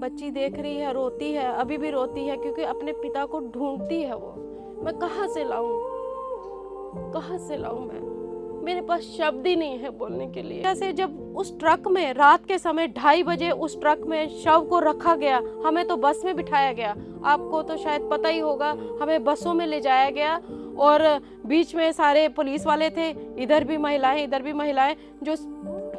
बच्ची देख रही है, रोती है, अभी भी रोती है क्योंकि अपने पिता को ढूंढती है वो। मैं कहाँ से लाऊं, कहाँ से लाऊं मैं? मेरे पास शब्द ही नहीं है बोलने के लिए। जैसे जब उस ट्रक में रात के समय 2:30 बजे उस ट्रक में शव को रखा गया, हमें तो बस में बिठाया गया, आपको तो शायद पता ही होगा, हमें बसों में ले जाया गया और बीच में सारे पुलिस वाले थे, इधर भी महिलाएं, जो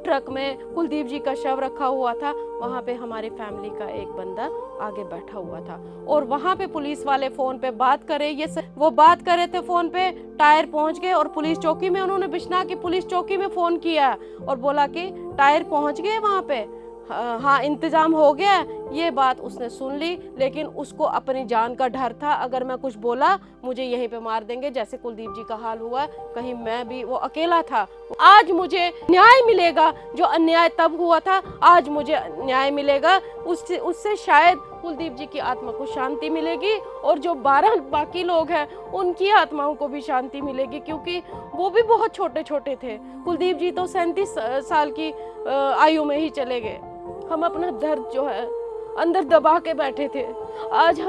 ट्रक में कुलदीप जी का शव रखा हुआ था, वहाँ पे हमारे फैमिली का एक बंदा आगे बैठा हुआ था और वहाँ पे पुलिस वाले फोन पे बात करे, वो बात कर रहे थे फोन पे, टायर पहुँच गए और पुलिस चौकी में उन्होंने बिश्ना की पुलिस चौकी में फोन किया और बोला कि टायर पहुँच गए वहाँ पे, हाँ इंतजाम हो गया। ये बात उसने सुन ली, लेकिन उसको अपनी जान का डर था, अगर मैं कुछ बोला मुझे यहीं पे मार देंगे, जैसे कुलदीप जी का हाल हुआ, कहीं मैं भी, वो अकेला था। आज मुझे न्याय मिलेगा, जो अन्याय तब हुआ था आज मुझे न्याय मिलेगा, उससे शायद कुलदीप जी की आत्मा को शांति मिलेगी और जो 12 बाकी लोग हैं उनकी आत्माओं को भी शांति मिलेगी, क्योंकि वो भी बहुत छोटे छोटे थे। कुलदीप जी तो 37 साल की आयु में ही चले गए। हम अपना दर्द जो है अंदर दबा के बैठे थे, आज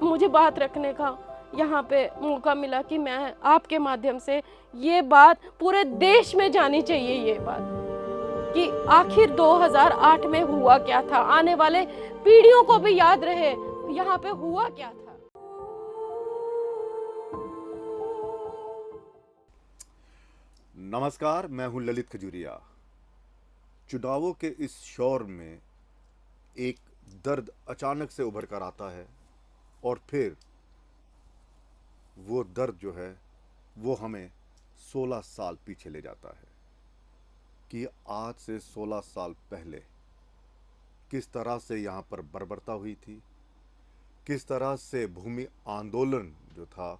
मुझे बात रखने का यहाँ पे मौका मिला कि मैं आपके माध्यम से ये बात पूरे देश में जानी चाहिए, ये बात कि आखिर 2008 में हुआ क्या था, आने वाले पीढ़ियों को भी याद रहे यहाँ पे हुआ क्या था। नमस्कार, मैं हूं ललित खजूरिया। चुनावों के इस शोर में एक दर्द अचानक से उभर कर आता है और फिर वो दर्द जो है वो हमें 16 साल पीछे ले जाता है कि आज से 16 साल पहले किस तरह से यहाँ पर बर्बरता हुई थी, किस तरह से भूमि आंदोलन जो था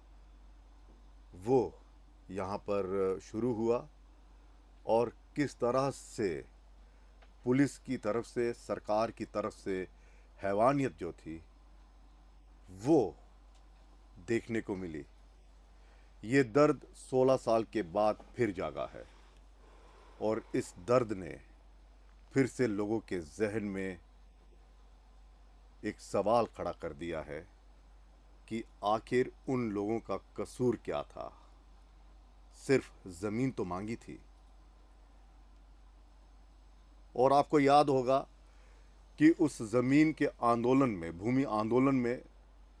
वो यहाँ पर शुरू हुआ और किस तरह से पुलिस की तरफ से, सरकार की तरफ से हैवानियत जो थी वो देखने को मिली। ये दर्द 16 साल के बाद फिर जागा है और इस दर्द ने फिर से लोगों के जहन में एक सवाल खड़ा कर दिया है कि आखिर उन लोगों का कसूर क्या था। सिर्फ जमीन तो मांगी थी। और आपको याद होगा कि उस जमीन के आंदोलन में, भूमि आंदोलन में,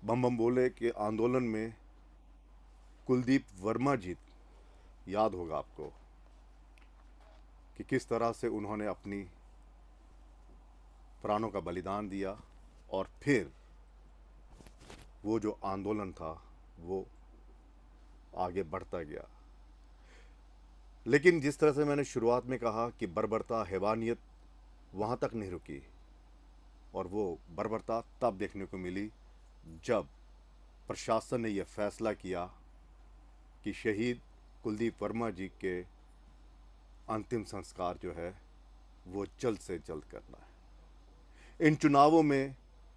बम बम बोले के आंदोलन में कुलदीप वर्मा जी, याद होगा आपको कि किस तरह से उन्होंने अपनी प्राणों का बलिदान दिया और फिर वो जो आंदोलन था वो आगे बढ़ता गया। लेकिन जिस तरह से मैंने शुरुआत में कहा कि बर्बरता, हैवानियत वहाँ तक नहीं रुकी और वो बर्बरता तब देखने को मिली जब प्रशासन ने यह फैसला किया कि शहीद कुलदीप वर्मा जी के अंतिम संस्कार जो है वो जल्द से जल्द करना है। इन चुनावों में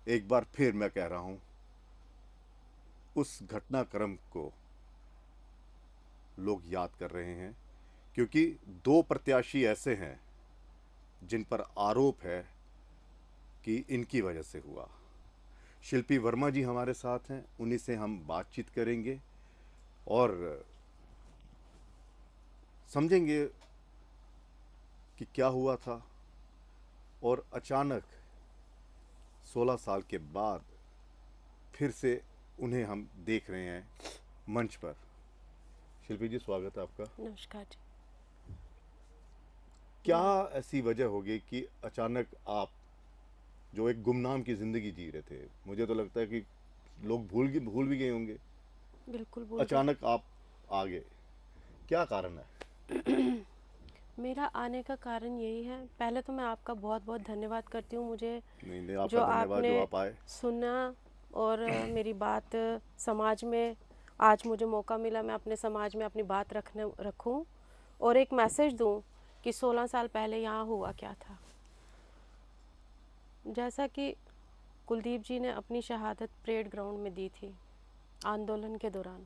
एक बार फिर मैं कह रहा हूं, उस घटनाक्रम को लोग याद कर रहे हैं क्योंकि 2 प्रत्याशी ऐसे हैं जिन पर आरोप है कि इनकी वजह से हुआ। शिल्पी वर्मा जी हमारे साथ हैं, उन्हीं से हम बातचीत करेंगे और समझेंगे कि क्या हुआ था और अचानक 16 साल के बाद फिर से उन्हें हम देख रहे हैं मंच पर। शिल्पी जी, स्वागत है आपका। नमस्कार जी। क्या ऐसी वजह होगी कि अचानक आप जो एक गुमनाम की जिंदगी जी रहे थे, मुझे तो लगता है कि लोग भूल भी गए होंगे, बिल्कुल अचानक आप आ गए, क्या कारण है? मेरा आने का कारण यही है, पहले तो मैं आपका बहुत बहुत धन्यवाद करती हूँ, मुझे नहीं, आपका जो धन्यवाद आपने जो आप आए। सुना और मेरी बात समाज में आज मुझे मौका मिला, मैं अपने समाज में अपनी बात रखूं और एक मैसेज दूं कि 16 साल पहले यहाँ हुआ क्या था। जैसा कि कुलदीप जी ने अपनी शहादत परेड ग्राउंड में दी थी आंदोलन के दौरान,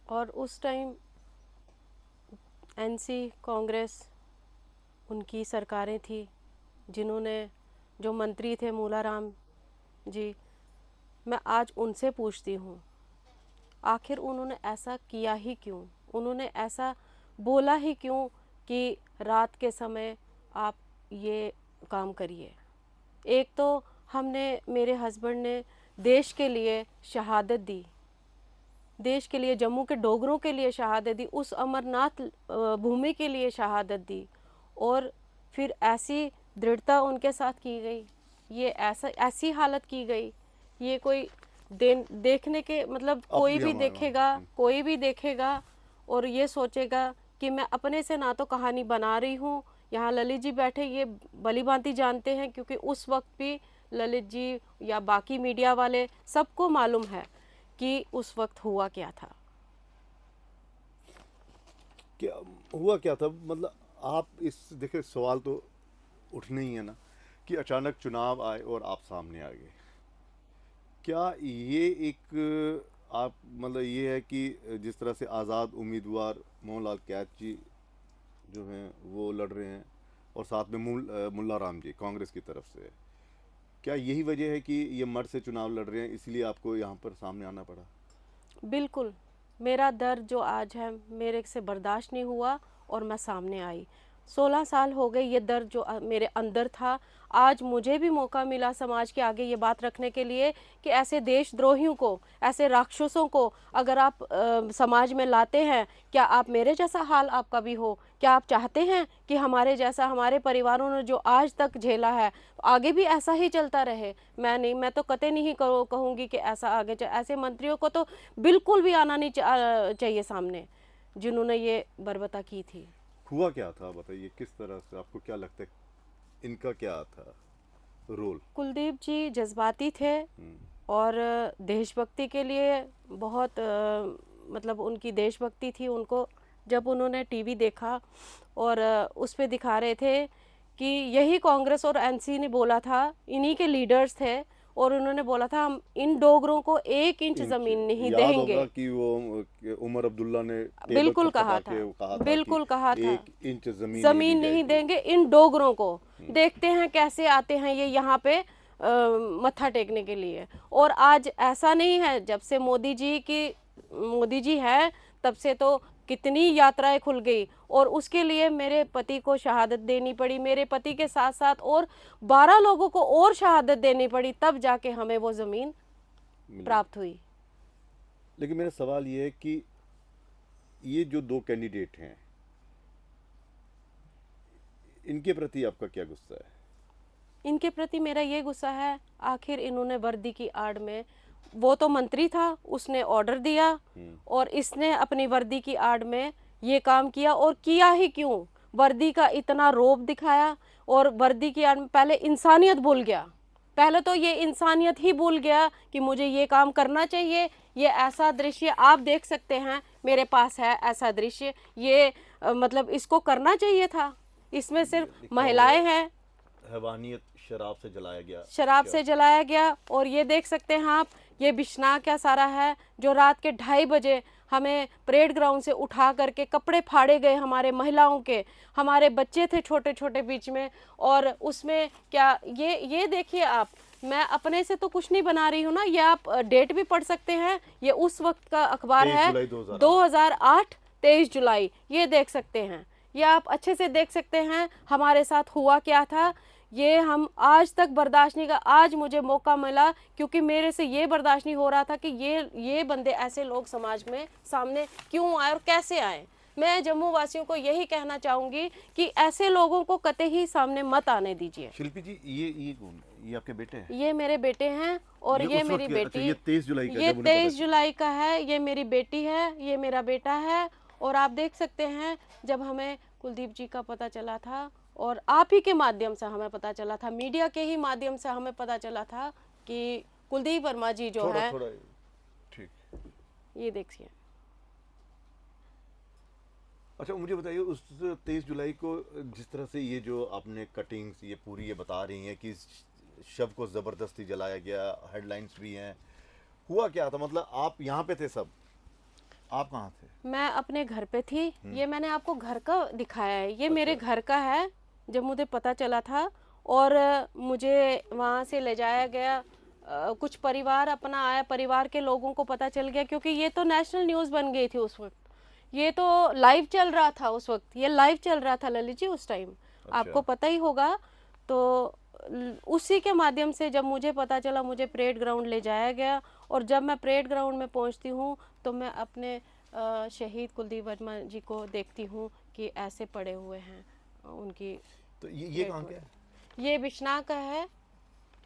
और उस टाइम एनसी, कांग्रेस, उनकी सरकारें थी, जिन्होंने, जो मंत्री थे मूलाराम जी, मैं आज उनसे पूछती हूँ आखिर उन्होंने ऐसा किया ही क्यों, उन्होंने ऐसा बोला ही क्यों कि रात के समय आप ये काम करिए। एक तो हमने, मेरे हस्बैंड ने देश के लिए शहादत दी, देश के लिए, जम्मू के डोगरों के लिए शहादत दी, उस अमरनाथ भूमि के लिए शहादत दी, और फिर ऐसी दृढ़ता उनके साथ की गई, ये ऐसी हालत की गई, ये कोई देखने के मतलब कोई भी देखेगा, कोई भी देखेगा और ये सोचेगा कि मैं अपने से ना तो कहानी बना रही हूँ। यहाँ ललित जी बैठे, ये भली भांति जानते हैं, क्योंकि उस वक्त भी ललित जी या बाकी मीडिया वाले सबको मालूम है कि उस वक्त हुआ क्या था। क्या हुआ क्या था? मतलब आप इस, देखिए सवाल तो उठने ही है ना कि अचानक चुनाव आए और आप सामने आ गए। क्या ये एक आप मतलब ये है कि जिस तरह से आज़ाद उम्मीदवार मोहनलाल कैद जी जो हैं वो लड़ रहे हैं और साथ में मुल्ला राम जी कांग्रेस की तरफ से, क्या यही वजह है कि ये मर्द से चुनाव लड़ रहे हैं इसलिए आपको यहाँ पर सामने आना पड़ा? बिल्कुल, मेरा दर्द जो आज है मेरे से बर्दाश्त नहीं हुआ और मैं सामने आई। 16 साल हो गए, ये दर्द जो मेरे अंदर था, आज मुझे भी मौका मिला समाज के आगे ये बात रखने के लिए कि ऐसे देशद्रोहियों को, ऐसे राक्षसों को अगर आप समाज में लाते हैं, क्या आप मेरे जैसा हाल आपका भी हो? क्या आप चाहते हैं कि हमारे जैसा, हमारे परिवारों ने जो आज तक झेला है आगे भी ऐसा ही चलता रहे? मैं नहीं, मैं तो कतई नहीं कहूँगी कि ऐसा आगे ऐसे मंत्रियों को तो बिल्कुल भी आना नहीं चाहिए सामने, जिन्होंने ये बर्बरता की थी। हुआ क्या था बताइए, किस तरह से, आपको क्या लगता है इनका क्या था रोल? कुलदीप जी जज्बाती थे और देशभक्ति के लिए बहुत मतलब उनकी देशभक्ति थी उनको। जब उन्होंने टीवी देखा और उस पे दिखा रहे थे कि यही कांग्रेस और एनसी ने बोला था, इन्हीं के लीडर्स थे, और उन्होंने बोला था हम इन डोगरों को 1 इंच ज़मीन नहीं याद देंगे। होगा कि वो उमर अब्दुल्ला ने बिल्कुल कहा था, बिल्कुल कहा था, 1 इंच ज़मीन नहीं देंगे इन डोगरों को। देखते हैं कैसे आते हैं ये यहाँ पे मत्था टेकने के लिए। और आज ऐसा नहीं है, जब से मोदी जी है तब से तो कितनी यात्राएं खुल गई, और उसके लिए मेरे पति को शहादत देनी पड़ी, मेरे पति के साथ साथ और 12 लोगों को और शहादत देनी पड़ी, तब जाके हमें वो ज़मीन प्राप्त हुई। लेकिन मेरा सवाल ये है कि ये जो 2 कैंडिडेट हैं, इनके प्रति आपका क्या गुस्सा है? इनके प्रति मेरा ये गुस्सा है, आखिर इन्होंने वर्दी की आड़ में, वो तो मंत्री था, उसने ऑर्डर दिया और इसने अपनी वर्दी की आड़ में ये काम किया। और किया ही क्यों? वर्दी का इतना रौब दिखाया और वर्दी की आड़ में पहले इंसानियत भूल गया। पहले तो ये इंसानियत ही भूल गया कि मुझे ये काम करना चाहिए। ये ऐसा दृश्य आप देख सकते हैं, मेरे पास है ऐसा दृश्य, ये मतलब इसको करना चाहिए था। इसमें सिर्फ महिलाएं हैं, हैवानियत शराब से जलाया गया, शराब से जलाया गया। और ये देख सकते हैं आप, ये बिछना क्या सारा है, जो रात के 2:30 बजे हमें परेड ग्राउंड से उठा करके कपड़े फाड़े गए हमारे महिलाओं के, हमारे बच्चे थे छोटे छोटे बीच में। और उसमें क्या ये देखिए आप, मैं अपने से तो कुछ नहीं बना रही हूँ ना, ये आप डेट भी पढ़ सकते हैं, ये उस वक्त का अखबार है 2008 23 जुलाई, ये देख सकते हैं, ये आप अच्छे से देख सकते हैं हमारे साथ हुआ क्या था। ये हम आज तक बर्दाश्त नहीं कर, आज मुझे मौका मिला क्योंकि मेरे से ये बर्दाश्त नहीं हो रहा था कि ये बंदे, ऐसे लोग समाज में सामने क्यों आए और कैसे आए। मैं जम्मू वासियों को यही कहना चाहूंगी कि ऐसे लोगों को कतई सामने मत आने दीजिए। शिल्पी जी, ये कौन है? ये आपके बेटे हैं? ये मेरे बेटे हैं और ये मेरी बेटी। ये 23 जुलाई का, ये 23 जुलाई का है, ये मेरी बेटी है, ये मेरा बेटा है। और आप देख सकते हैं, जब हमें कुलदीप जी का पता चला था, और आप ही के माध्यम से हमें पता चला था, मीडिया के ही माध्यम से हमें पता चला था कि कुलदीप वर्मा जी जो है, ठीक, ये देखिए। अच्छा मुझे बताइए, उस 23 जुलाई को जिस तरह से ये जो आपने कटिंग्स ये पूरी ये बता रही हैं कि शव को ज़बरदस्ती जलाया गया, हेडलाइंस भी हैं, हुआ क्या था? मतलब आप यहाँ पे थे सब, आप कहाँ थे? मैं अपने घर पे थी। ये मैंने आपको घर का दिखाया है, ये मेरे घर का है जब मुझे पता चला था। और मुझे वहाँ से ले जाया गया। कुछ परिवार अपना आया, परिवार के लोगों को पता चल गया, क्योंकि ये तो नेशनल न्यूज़ बन गई थी उस वक्त। ये तो लाइव चल रहा था उस वक्त, ये लाइव चल रहा था ललित जी उस टाइम। आपको पता ही होगा। तो उसी के माध्यम से जब मुझे पता चला, मुझे परेड ग्राउंड ले जाया गया। और जब मैं परेड ग्राउंड में पहुंचती हूं तो मैं अपने शहीद कुलदीप वर्मा जी को देखती हूं कि ऐसे पड़े हुए हैं उनकी। तो ये कहाँ का है? ये बिश्नाह का है,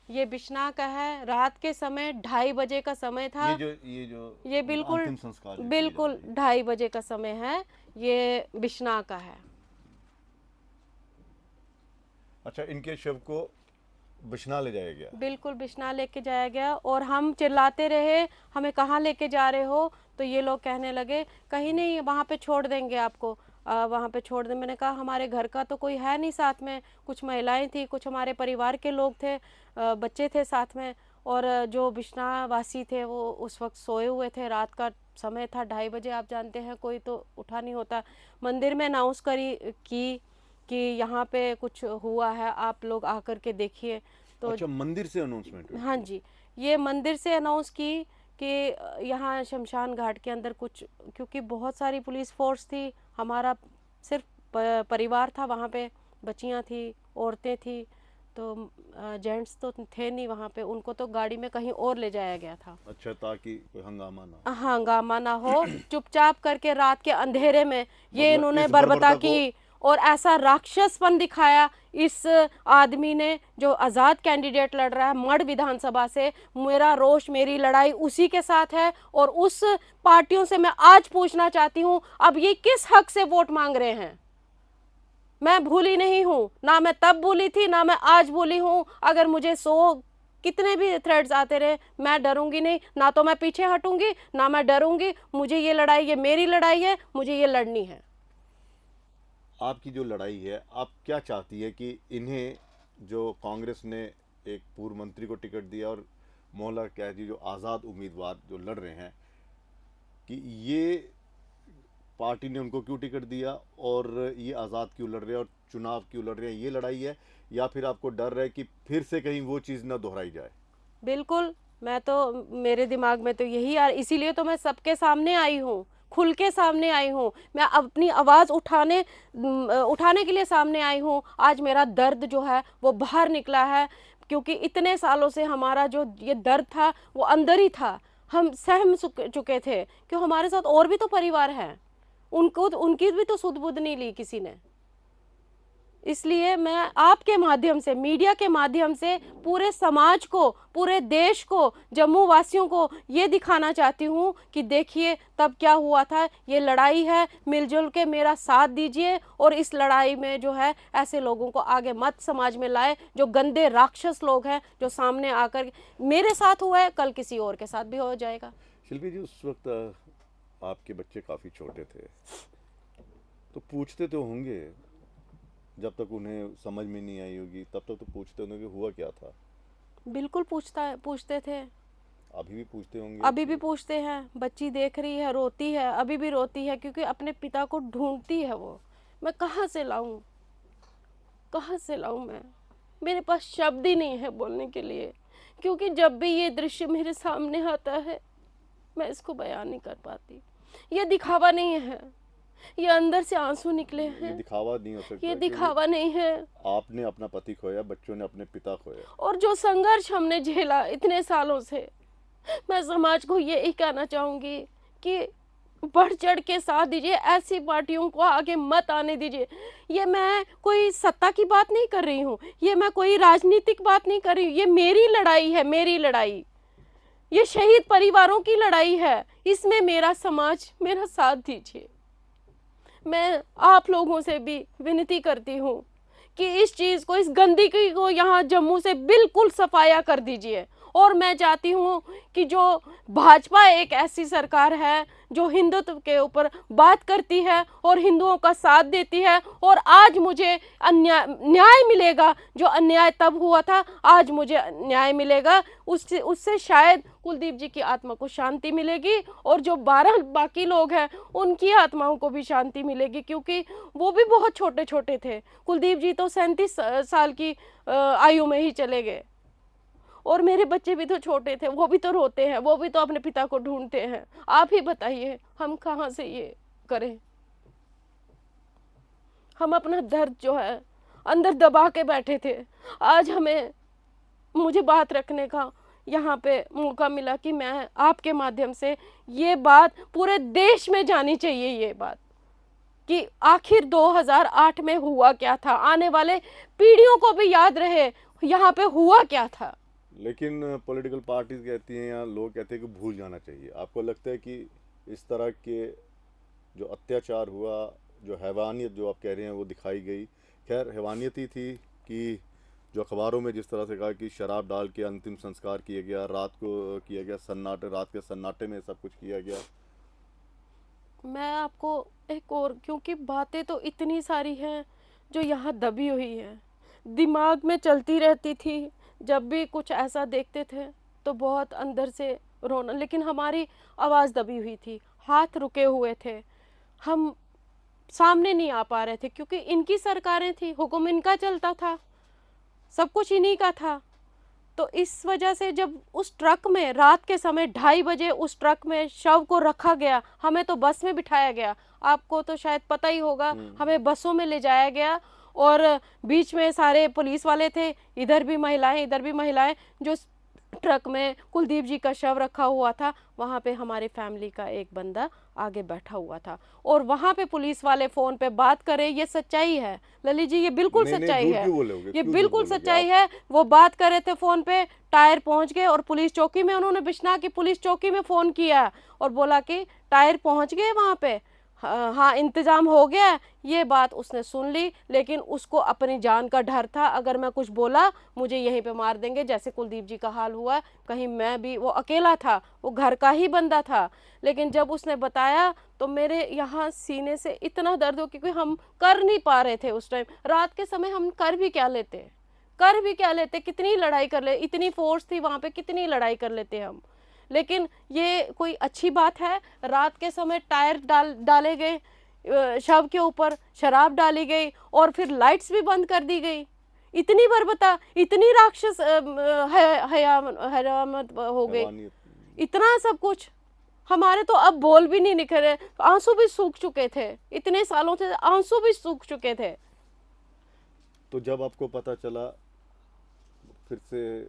ये बिश्नाह का है। रात के समय 2:30 बजे का समय था। ये बिल्कुल अंतिम संस्कार जो बिल्कुल किए जाते हैं। 2:30 बजे का समय है। ये बिश्नाह का है। अच्छा, इनके शव को बिश्नाह ले जाया गया? बिल्कुल बिश्नाह लेके जाया गया। और हम चिल्लाते रहे, हमें कहाँ लेके जा रहे हो? तो ये लोग कहने लगे कहीं नहीं, वहाँ पे छोड़ देंगे आपको, वहाँ पे छोड़ दें। मैंने कहा हमारे घर का तो कोई है नहीं साथ में, कुछ महिलाएं थी, कुछ हमारे परिवार के लोग थे, बच्चे थे साथ में। और जो बिश्नाह वासी थे वो उस वक्त सोए हुए थे। रात का समय था, 2:30 बजे। आप जानते हैं कोई तो उठा नहीं होता। मंदिर में अनाउंस कि यहाँ पे कुछ हुआ है, आप लोग आकर के देखिए। तो अच्छा, मंदिर से अनाउंसमेंट हुई? हाँ जी, ये मंदिर से अनाउंस की कि यहाँ शमशान घाट के अंदर कुछ, क्योंकि बहुत सारी पुलिस फोर्स थी, हमारा सिर्फ परिवार था वहाँ पे, बच्चियाँ थी, औरतें थी, तो जेंट्स तो थे नहीं वहाँ पे। उनको तो गाड़ी में कहीं और ले जाया गया था। अच्छा, ताकि कोई हंगामा ना हंगामा ना हो। चुपचाप करके रात के अंधेरे में ये मतलब इन्होंने इस बर्बरता बर्बरता की। और ऐसा राक्षसपन दिखाया इस आदमी ने जो आज़ाद कैंडिडेट लड़ रहा है मढ़ विधानसभा से। मेरा रोष, मेरी लड़ाई उसी के साथ है। और उस पार्टियों से मैं आज पूछना चाहती हूँ, अब ये किस हक से वोट मांग रहे हैं? मैं भूली नहीं हूँ, ना मैं तब भूली थी, ना मैं आज भूली हूँ। अगर मुझे 100 कितने भी थ्रेड्स आते रहे, मैं डरूंगी नहीं, ना तो मैं पीछे हटूंगी, ना मैं डरूंगी। मुझे ये लड़ाई, ये मेरी लड़ाई है, मुझे ये लड़नी है। आपकी जो लड़ाई है, आप क्या चाहती है कि इन्हें, जो कांग्रेस ने एक पूर्व मंत्री को टिकट दिया और मोहल्ला कैदी जो आज़ाद उम्मीदवार जो लड़ रहे हैं, कि ये पार्टी ने उनको क्यों टिकट दिया और ये आज़ाद क्यों लड़ रहे हैं और चुनाव क्यों लड़ रहे हैं, ये लड़ाई है? या फिर आपको डर है कि फिर से कहीं वो चीज़ ना दोहराई जाए? बिल्कुल, मैं तो, मेरे दिमाग में तो यही यार, इसीलिए तो मैं सबके सामने आई हूँ, खुल के सामने आई हूँ। मैं अपनी आवाज़ उठाने के लिए सामने आई हूँ। आज मेरा दर्द जो है वो बाहर निकला है, क्योंकि इतने सालों से हमारा जो ये दर्द था वो अंदर ही था। हम सहम चुके थे कि हमारे साथ और भी तो परिवार हैं, उनको, उनकी भी तो सुध बुध नहीं ली किसी ने। इसलिए मैं आपके माध्यम से, मीडिया के माध्यम से पूरे समाज को, पूरे देश को, जम्मू वासियों को ये दिखाना चाहती हूँ कि देखिए तब क्या हुआ था। ये लड़ाई है, मिलजुल के मेरा साथ दीजिए। और इस लड़ाई में जो है ऐसे लोगों को आगे मत समाज में लाए, जो गंदे राक्षस लोग हैं, जो सामने आकर, मेरे साथ हुआ है कल किसी और के साथ भी हो जाएगा। शिल्पी जी, उस वक्त आपके बच्चे काफ़ी छोटे थे, तो पूछते तो होंगे, जब तक उन्हें समझ में नहीं आई होगी तब तक तो पूछते होंगे कि हुआ क्या था? बिल्कुल पूछते थे। अभी भी पूछते होंगे? अभी भी पूछते हैं। बच्ची देख रही है, रोती है, अभी भी रोती है, क्योंकि अपने पिता को ढूंढती है वो। मैं कहाँ से लाऊं, कहाँ से लाऊं मैं? मेरे पास शब्द ही नहीं है बोलने के लिए, क्योंकि जब भी ये दृश्य मेरे सामने आता है मैं इसको बयान नहीं कर पाती। ये दिखावा नहीं है, ये अंदर से आंसू निकले ये हैं। दिखावा नहीं हो सकता, ये क्योंकि दिखावा नहीं है। आपने अपना पति खोया, बच्चों ने अपने पिता खोया। और जो संघर्ष हमने झेला इतने सालों से, मैं समाज को यही कहना चाहूंगी कि बढ़ चढ़ के साथ दीजिए, ऐसी पार्टियों को आगे मत आने दीजिए। ये मैं कोई सत्ता की बात नहीं कर रही हूँ, ये मैं कोई राजनीतिक बात नहीं कर रही हूँ। ये मेरी लड़ाई है, मेरी लड़ाई, ये शहीद परिवारों की लड़ाई है। इसमें मेरा समाज मेरा साथ दीजिए। मैं आप लोगों से भी विनती करती हूँ कि इस चीज़ को, इस गंदगी को यहाँ जम्मू से बिल्कुल सफाया कर दीजिए। और मैं चाहती हूँ कि जो भाजपा एक ऐसी सरकार है जो हिंदुत्व के ऊपर बात करती है और हिंदुओं का साथ देती है, और आज मुझे न्याय मिलेगा। जो अन्याय तब हुआ था, आज मुझे न्याय मिलेगा। उससे उससे शायद कुलदीप जी की आत्मा को शांति मिलेगी, और जो 12 बाकी लोग हैं उनकी आत्माओं को भी शांति मिलेगी, क्योंकि वो भी बहुत छोटे छोटे थे। कुलदीप जी तो 37 साल की आयु में ही चले गए, और मेरे बच्चे भी तो छोटे थे, वो भी तो रोते हैं, वो भी तो अपने पिता को ढूंढते हैं। आप ही बताइए हम कहाँ से ये करें। हम अपना दर्द जो है अंदर दबा के बैठे थे, आज मुझे बात रखने का यहाँ पे मौका मिला कि मैं आपके माध्यम से ये बात पूरे देश में जानी चाहिए, ये बात कि आखिर 2008 में हुआ क्या था, आने वाले पीढ़ियों को भी याद रहे यहाँ पे हुआ क्या था। लेकिन पॉलिटिकल पार्टीज कहती हैं या लोग कहते हैं कि भूल जाना चाहिए। आपको लगता है कि इस तरह के जो अत्याचार हुआ, जो हैवानियत जो आप कह रहे हैं वो दिखाई गई, खैर हैवानियत ही थी कि जो अखबारों में जिस तरह से कहा कि शराब डाल के अंतिम संस्कार किया गया, रात को किया गया, सन्नाटे, रात के सन्नाटे में सब कुछ किया गया। मैं आपको एक और, क्योंकि बातें तो इतनी सारी हैं जो यहाँ दबी हुई हैं, दिमाग में चलती रहती थी। जब भी कुछ ऐसा देखते थे तो बहुत अंदर से रोना, लेकिन हमारी आवाज़ दबी हुई थी, हाथ रुके हुए थे, हम सामने नहीं आ पा रहे थे, क्योंकि इनकी सरकारें थी, हुक्म इनका चलता था, सब कुछ इन्हीं का था। तो इस वजह से जब उस ट्रक में रात के समय 2:30 बजे उस ट्रक में शव को रखा गया, हमें तो बस में बिठाया गया, आपको तो शायद पता ही होगा, हमें बसों में ले जाया गया, और बीच में सारे पुलिस वाले थे, इधर भी महिलाएं, जो ट्रक में कुलदीप जी का शव रखा हुआ था, वहाँ पे हमारे फैमिली का एक बंदा आगे बैठा हुआ था, और वहाँ पे पुलिस वाले फ़ोन पे बात करे। ये सच्चाई है ललित जी, ये बिल्कुल सच्चाई है, ये बिल्कुल सच्चाई है। वो बात कर रहे थे फ़ोन पे, टायर पहुँच गए, और पुलिस चौकी में उन्होंने बिश्नाह की पुलिस चौकी में फ़ोन किया और बोला कि टायर पहुँच गए वहाँ पे, हाँ इंतज़ाम हो गया। ये बात उसने सुन ली, लेकिन उसको अपनी जान का डर था, अगर मैं कुछ बोला मुझे यहीं पे मार देंगे, जैसे कुलदीप जी का हाल हुआ। कहीं मैं भी, वो अकेला था, वो घर का ही बंदा था, लेकिन जब उसने बताया तो मेरे यहाँ सीने से इतना दर्द हो, क्योंकि हम कर नहीं पा रहे थे उस टाइम। रात के समय हम कर भी क्या लेते, कितनी लड़ाई कर ले, इतनी फोर्स थी वहाँ पे, कितनी लड़ाई कर लेते हम। लेकिन ये कोई अच्छी बात है? रात के समय टायर डाले गए, शव के ऊपर शराब डाली गई, और फिर लाइट्स भी बंद कर दी गई। इतनी बर्बरता, इतनी राक्षस हयामत हो गई, इतना सब कुछ। हमारे तो अब बोल भी नहीं निकल रहे, आंसू भी सूख चुके थे, इतने सालों से आंसू भी सूख चुके थे। तो जब आपको पता चला फिर से,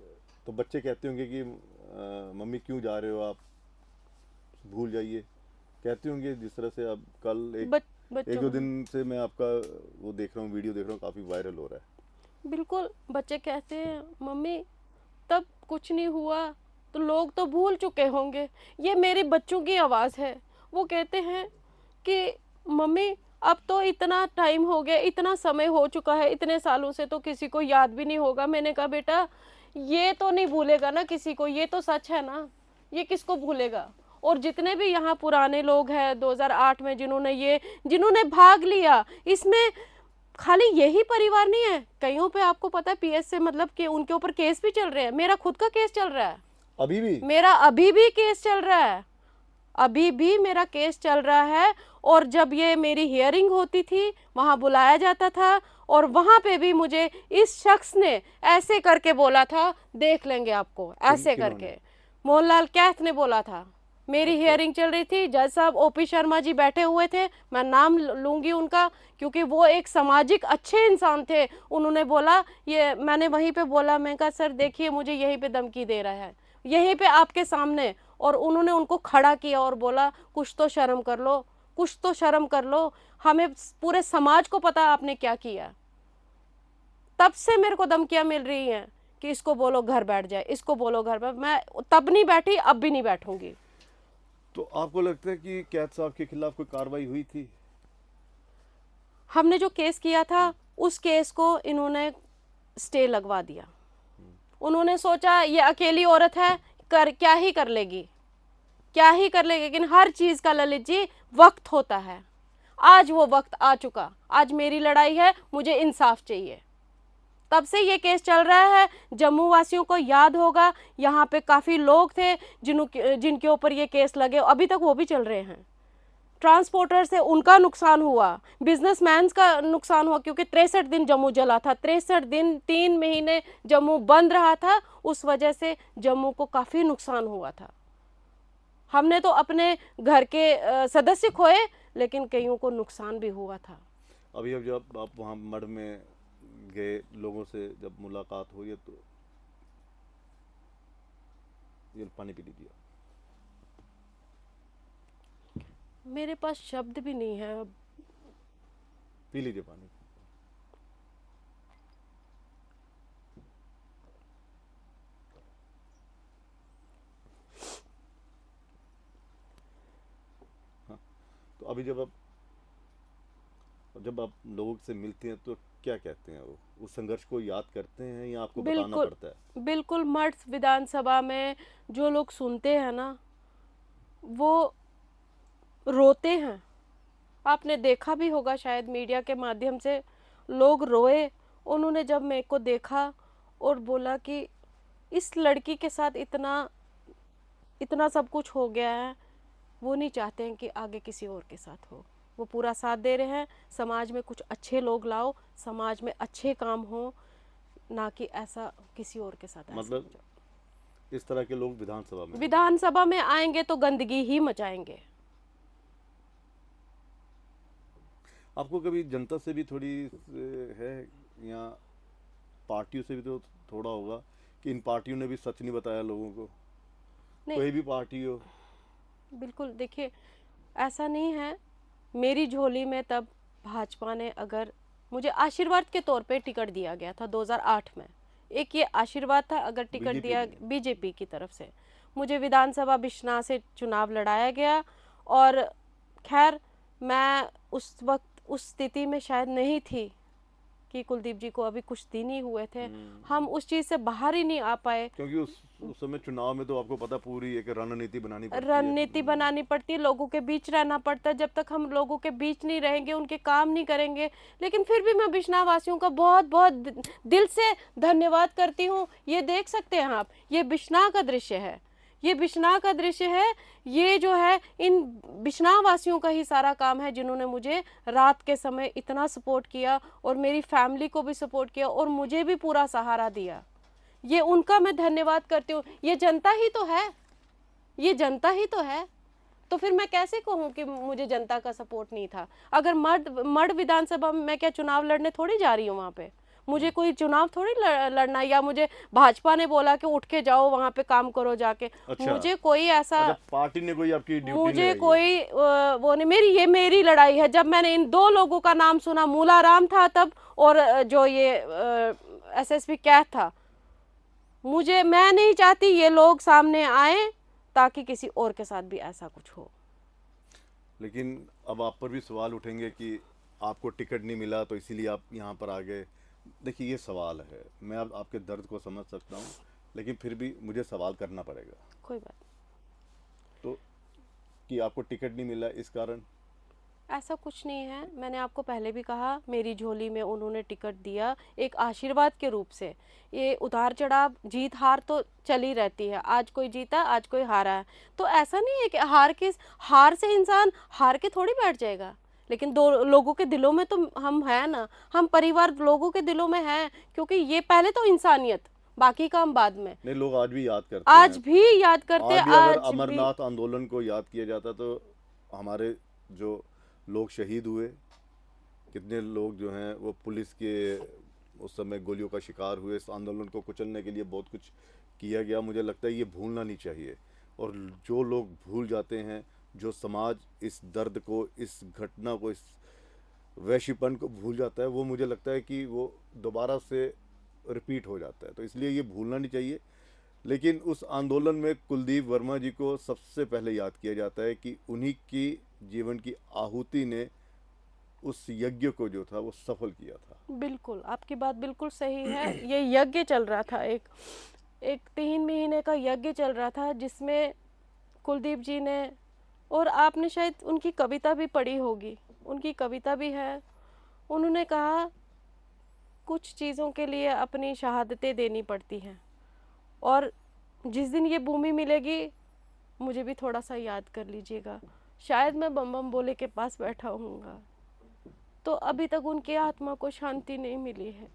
तो बच्चे कहते होंगे कि मम्मी क्यों जा रहे हो आप, भूल जाइए, कहते होंगे जिस तरह से। अब कल एक दो दिन से मैं आपका वो देख रहा हूँ, वीडियो देख रहा हूँ, काफ़ी वायरल हो रहा है। बिल्कुल, बच्चे कहते हैं मम्मी तब कुछ नहीं हुआ तो लोग तो भूल चुके होंगे। ये मेरे बच्चों की आवाज़ है, वो कहते हैं कि मम्मी अब तो इतना टाइम हो गया, इतना समय हो चुका है, इतने सालों से तो किसी को याद भी नहीं होगा। मैंने कहा बेटा ये तो नहीं भूलेगा ना किसी को, ये तो सच है ना, ये किसको भूलेगा। और जितने भी यहाँ पुराने लोग हैं 2008 में जिन्होंने भाग लिया, इसमें खाली यही परिवार नहीं है, कईयों पे आपको पता है पीएस से मतलब कि उनके ऊपर केस भी चल रहे हैं। मेरा खुद का केस चल रहा है, अभी भी मेरा अभी भी केस चल रहा है, अभी भी मेरा केस चल रहा है। और जब ये मेरी हियरिंग होती थी वहाँ बुलाया जाता था, और वहाँ पे भी मुझे इस शख्स ने ऐसे करके बोला था, देख लेंगे आपको, ऐसे करके मोहनलाल कैथ ने बोला था। मेरी हियरिंग चल रही थी, जज साहब ओपी शर्मा जी बैठे हुए थे, मैं नाम लूँगी उनका क्योंकि वो एक सामाजिक अच्छे इंसान थे। उन्होंने बोला, ये मैंने वहीं पे बोला, मैं कहा सर देखिए मुझे यहीं पे धमकी दे रहा है, यहीं पे आपके सामने। और उन्होंने उनको खड़ा किया और बोला कुछ तो शर्म कर लो, कुछ तो शर्म कर लो, हमें पूरे समाज को पता आपने क्या किया। तब से मेरे को धमकियाँ मिल रही हैं कि इसको बोलो घर बैठ जाए, इसको बोलो घर बैठ। मैं तब नहीं बैठी, अब भी नहीं बैठूंगी। तो आपको लगता है कि कैद साहब के खिलाफ कोई कार्रवाई हुई थी? हमने जो केस किया था उस केस को इन्होंने स्टे लगवा दिया, उन्होंने सोचा ये अकेली औरत है, क्या ही कर लेगी, क्या ही कर लेगी। लेकिन हर चीज का ललित जी वक्त होता है। आज वो वक्त आ चुका, आज मेरी लड़ाई है, मुझे इंसाफ चाहिए। तब से ये केस चल रहा है। जम्मू वासियों को याद होगा, यहाँ पे काफी लोग थे जिनके ऊपर ये केस लगे, अभी तक वो भी चल रहे हैं। ट्रांसपोर्टर से उनका नुकसान हुआ, बिजनेसमैन का नुकसान हुआ, क्योंकि 63 दिन जम्मू जला था, 63 दिन 3 महीने जम्मू बंद रहा था। उस वजह से जम्मू को काफी नुकसान हुआ था। हमने तो अपने घर के सदस्य खोए, लेकिन कईयों को नुकसान भी हुआ था। अभी अब जब आप वहाँ मठ में गए, लोगों से जब मुलाकात हुई है, तो ये पानी पी लीजिए। मेरे पास शब्द भी नहीं है अब। पी लीजिए पानी। हाँ, तो अभी जब आप लोगों से मिलते हैं तो क्या कहते हैं? वो उस संघर्ष को याद करते हैं या आपको बताना बिल्कुल पड़ता है? बिल्कुल, मठ विधानसभा में जो लोग सुनते हैं ना, वो रोते हैं। आपने देखा भी होगा शायद मीडिया के माध्यम से, लोग रोए। उन्होंने जब मेरे को देखा और बोला कि इस लड़की के साथ इतना इतना सब कुछ हो गया है, वो नहीं चाहते हैं कि आगे किसी और के साथ हो। वो पूरा साथ दे रहे हैं, समाज में कुछ अच्छे लोग लाओ, समाज में अच्छे काम हो, ना कि ऐसा किसी और के साथ ऐसा मतलब हो जाए। इस तरह के लोग विधानसभा में आएंगे तो गंदगी ही मचाएंगे। आपको कभी जनता से भी थोड़ी है, या पार्टियों से भी तो थोड़ा होगा कि इन पार्टियों ने भी सच नहीं बताया लोगों को? नहीं, कोई भी पार्टी हो। बिल्कुल देखिए, ऐसा नहीं है। मेरी झोली में तब भाजपा ने अगर मुझे आशीर्वाद के तौर पे टिकट दिया गया था 2008 में, एक ये आशीर्वाद था। अगर टिकट बीजेपी दिया ने। बीजेपी की तरफ से, मुझे विधानसभा बिश्नाह से चुनाव लड़ाया गया। और खैर, मैं उस वक्त उस स्थिति में शायद नहीं थी कि कुलदीप जी को अभी कुछ दिन ही हुए थे, हम उस चीज़ से बाहर ही नहीं आ पाए। क्योंकि उस समय चुनाव में तो आपको पता, पूरी एक रणनीति बनानी पड़ती है। रणनीति बनानी पड़ती है, लोगों के बीच रहना पड़ता है। जब तक हम लोगों के बीच नहीं रहेंगे, उनके काम नहीं करेंगे। लेकिन फिर भी मैं बिश्नाह वासियों का बहुत बहुत दिल से धन्यवाद करती हूँ। ये देख सकते हैं आप, ये बिश्नाह का दृश्य है, ये बिश्नाह का दृश्य है। ये जो है, इन बिश्नाह वासियों का ही सारा काम है, जिन्होंने मुझे रात के समय इतना सपोर्ट किया और मेरी फैमिली को भी सपोर्ट किया और मुझे भी पूरा सहारा दिया। ये उनका मैं धन्यवाद करती हूँ। ये जनता ही तो है, ये जनता ही तो है। तो फिर मैं कैसे कहूँ कि मुझे जनता का सपोर्ट नहीं था? अगर मर्द विधानसभा में मैं क्या चुनाव लड़ने थोड़ी जा रही हूँ वहाँ पे? मुझे कोई चुनाव थोड़ी लड़ना, या मुझे भाजपा ने बोला कि उठ के जाओ वहाँ पे काम करो जाके। अच्छा। मुझे कोई ऐसा, अच्छा, पार्टी ने कोई आपकी ड्यूटी मुझे लगाई है? कोई वो नहीं। मेरी लड़ाई है। जब मैंने इन दो लोगों का नाम सुना, मूला राम था तब, और जो ये एसएसपी कैथ था, मैं नहीं चाहती ये लोग सामने आए ताकि किसी और के साथ भी ऐसा कुछ हो। लेकिन अब आप पर भी सवाल उठेंगे कि आपको टिकट नहीं मिला तो इसीलिए आप यहाँ पर आ गए। देखिए, ये सवाल है, मैं अब आपके दर्द को समझ सकता हूँ, लेकिन फिर भी मुझे सवाल करना पड़ेगा। कोई बात तो कि आपको टिकट नहीं मिला इस कारण? ऐसा कुछ नहीं है। मैंने आपको पहले भी कहा, मेरी झोली में उन्होंने टिकट दिया एक आशीर्वाद के रूप से। ये उतार चढ़ाव, जीत हार तो चली रहती है, आज कोई जीता, आज कोई हारा है। तो ऐसा नहीं है कि हार से इंसान हार के थोड़ी बैठ जाएगा। लेकिन दो लोगों के दिलों में तो हम हैं ना, हम परिवार लोगों के दिलों में हैं, क्योंकि ये पहले तो इंसानियत, बाकी काम बाद में। नहीं, लोग आज भी याद करते आज हैं। भी याद करते हैं। आज भी अगर आज भी अमरनाथ आंदोलन को याद किया जाता तो हमारे जो लोग शहीद हुए, कितने लोग जो हैं वो पुलिस के उस समय गोलियों का शिकार हुए, इस आंदोलन को कुचलने के लिए बहुत कुछ किया गया। मुझे लगता है ये भूलना नहीं चाहिए। और जो लोग भूल जाते हैं, जो समाज इस दर्द को, इस घटना को, इस वैश्यपन को भूल जाता है, वो मुझे लगता है कि वो दोबारा से रिपीट हो जाता है। तो इसलिए ये भूलना नहीं चाहिए। लेकिन उस आंदोलन में कुलदीप वर्मा जी को सबसे पहले याद किया जाता है कि उन्हीं की जीवन की आहुति ने उस यज्ञ को जो था वो सफल किया था। बिल्कुल, आपकी बात बिल्कुल सही है। ये यज्ञ चल रहा था एक, एक 3 महीने का यज्ञ चल रहा था जिसमें कुलदीप जी ने, और आपने शायद उनकी कविता भी पढ़ी होगी, उनकी कविता भी है, उन्होंने कहा कुछ चीज़ों के लिए अपनी शहादतें देनी पड़ती हैं, और जिस दिन ये भूमि मिलेगी मुझे भी थोड़ा सा याद कर लीजिएगा, शायद मैं बम बम बोले के पास बैठा हूँगा। तो अभी तक उनकी आत्मा को शांति नहीं मिली है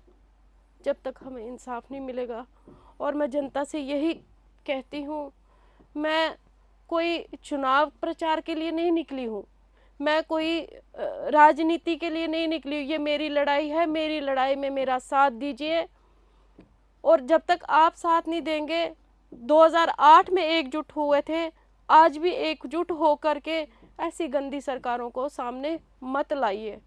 जब तक हमें इंसाफ नहीं मिलेगा। और मैं जनता से यही कहती हूँ, मैं कोई चुनाव प्रचार के लिए नहीं निकली हूँ, मैं कोई राजनीति के लिए नहीं निकली हूँ। ये मेरी लड़ाई है, मेरी लड़ाई में मेरा साथ दीजिए। और जब तक आप साथ नहीं देंगे, 2008 में एकजुट हुए थे, आज भी एकजुट होकर के ऐसी गंदी सरकारों को सामने मत लाइए।